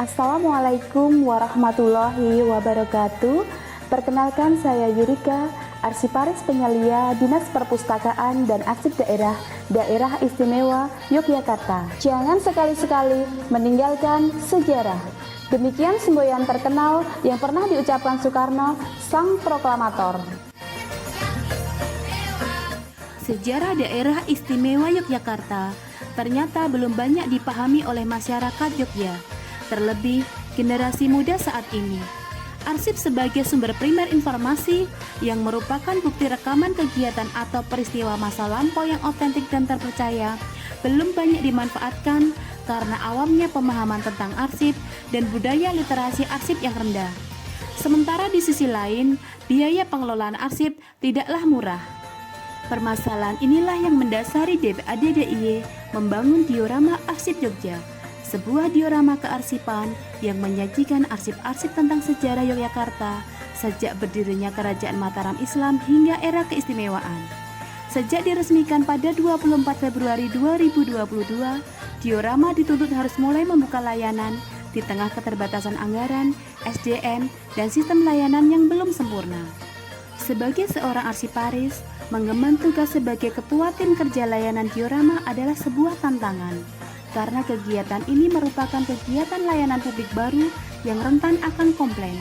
Assalamualaikum warahmatullahi wabarakatuh. Perkenalkan, saya Yurika, Arsiparis Penyelia Dinas Perpustakaan dan Arsip Daerah Istimewa Yogyakarta. Jangan sekali-sekali meninggalkan sejarah. Demikian semboyan terkenal yang pernah diucapkan Soekarno, sang proklamator. Sejarah Daerah Istimewa Yogyakarta ternyata belum banyak dipahami oleh masyarakat Yogyakarta, terlebih generasi muda saat ini. Arsip sebagai sumber primer informasi yang merupakan bukti rekaman kegiatan atau peristiwa masa lampau yang otentik dan terpercaya belum banyak dimanfaatkan karena awamnya pemahaman tentang arsip dan budaya literasi arsip yang rendah. Sementara di sisi lain, biaya pengelolaan arsip tidaklah murah. Permasalahan inilah yang mendasari DPAD DIY membangun diorama Arsip Jogja, sebuah diorama kearsipan yang menyajikan arsip-arsip tentang sejarah Yogyakarta sejak berdirinya Kerajaan Mataram Islam hingga era keistimewaan. Sejak diresmikan pada 24 Februari 2022, diorama dituntut harus mulai membuka layanan di tengah keterbatasan anggaran, SDM, dan sistem layanan yang belum sempurna. Sebagai seorang arsiparis, mengemban tugas sebagai ketua tim kerja layanan diorama adalah sebuah tantangan, karena kegiatan ini merupakan kegiatan layanan publik baru yang rentan akan komplain.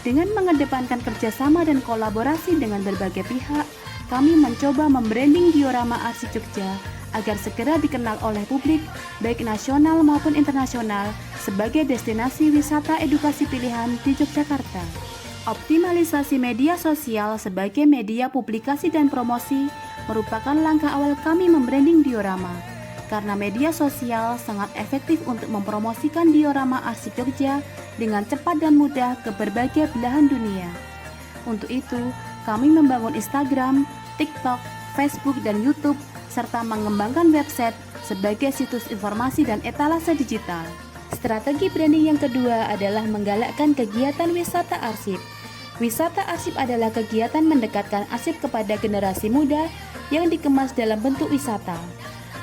Dengan mengedepankan kerjasama dan kolaborasi dengan berbagai pihak, kami mencoba membranding diorama Arsip Jogja agar segera dikenal oleh publik, baik nasional maupun internasional, sebagai destinasi wisata edukasi pilihan di Yogyakarta. Optimalisasi media sosial sebagai media publikasi dan promosi merupakan langkah awal kami membranding diorama, karena media sosial sangat efektif untuk mempromosikan diorama Arsip Jogja dengan cepat dan mudah ke berbagai belahan dunia. Untuk itu, kami membangun Instagram, TikTok, Facebook, dan YouTube, serta mengembangkan website sebagai situs informasi dan etalase digital. Strategi branding yang kedua adalah menggalakkan kegiatan wisata arsip. Wisata arsip adalah kegiatan mendekatkan arsip kepada generasi muda yang dikemas dalam bentuk wisata.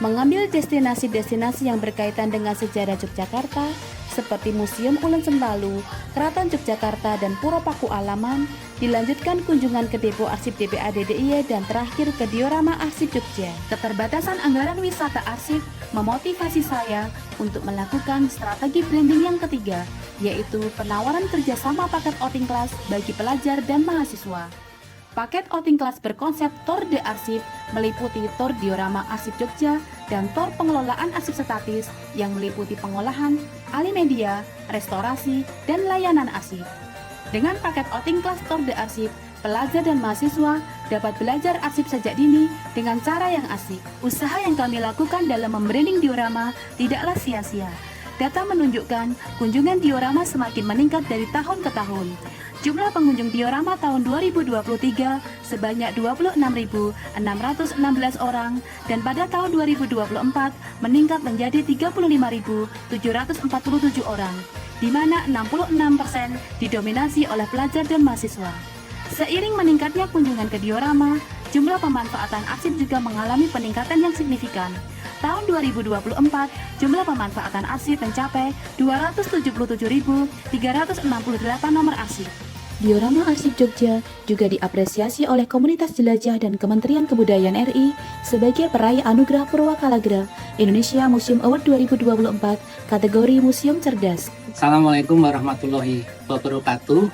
Mengambil destinasi-destinasi yang berkaitan dengan sejarah Yogyakarta seperti Museum Ulen Sentalu, Keraton Yogyakarta, dan Pura Paku Alaman, dilanjutkan kunjungan ke Depo Arsip DPAD DIY, dan terakhir ke diorama Arsip Jogja. Keterbatasan anggaran wisata arsip memotivasi saya untuk melakukan strategi branding yang ketiga, yaitu penawaran kerjasama paket outing kelas bagi pelajar dan mahasiswa. Paket outing kelas berkonsep Tour de Arsip meliputi tour diorama Arsip Jogja dan tour pengelolaan arsip statis yang meliputi pengolahan, alih media, restorasi, dan layanan arsip. Dengan paket outing kelas Tour de Arsip, pelajar dan mahasiswa dapat belajar arsip sejak dini dengan cara yang asik. Usaha yang kami lakukan dalam membranding diorama tidaklah sia-sia. Data menunjukkan kunjungan diorama semakin meningkat dari tahun ke tahun. Jumlah pengunjung diorama tahun 2023 sebanyak 26.616 orang dan pada tahun 2024 meningkat menjadi 35.747 orang, di mana 66% didominasi oleh pelajar dan mahasiswa. Seiring meningkatnya kunjungan ke diorama, jumlah pemanfaatan arsip juga mengalami peningkatan yang signifikan. Tahun 2024, jumlah pemanfaatan arsip mencapai 277.368 nomor arsip. Diorama Arsip Jogja juga diapresiasi oleh komunitas jelajah dan Kementerian Kebudayaan RI sebagai peraih Anugerah Purwakalagra Indonesia Museum Award 2024 kategori Museum Cerdas. Assalamualaikum warahmatullahi wabarakatuh.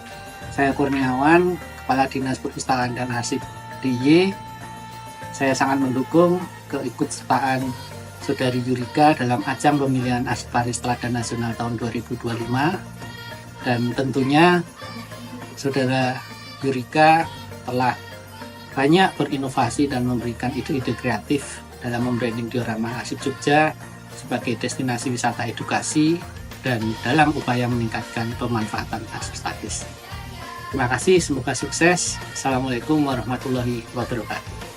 Saya Kurniawan, Kepala Dinas Perpustakaan dan Arsip DIY. Saya sangat mendukung keikutsertaan Saudari Yurika dalam ajang pemilihan Arsiparis Teladan Nasional tahun 2025, dan tentunya Saudara Yurika telah banyak berinovasi dan memberikan ide-ide kreatif dalam membranding diorama Arsip Jogja sebagai destinasi wisata edukasi dan dalam upaya meningkatkan pemanfaatan arsip statis. Terima kasih, semoga sukses. Assalamualaikum warahmatullahi wabarakatuh.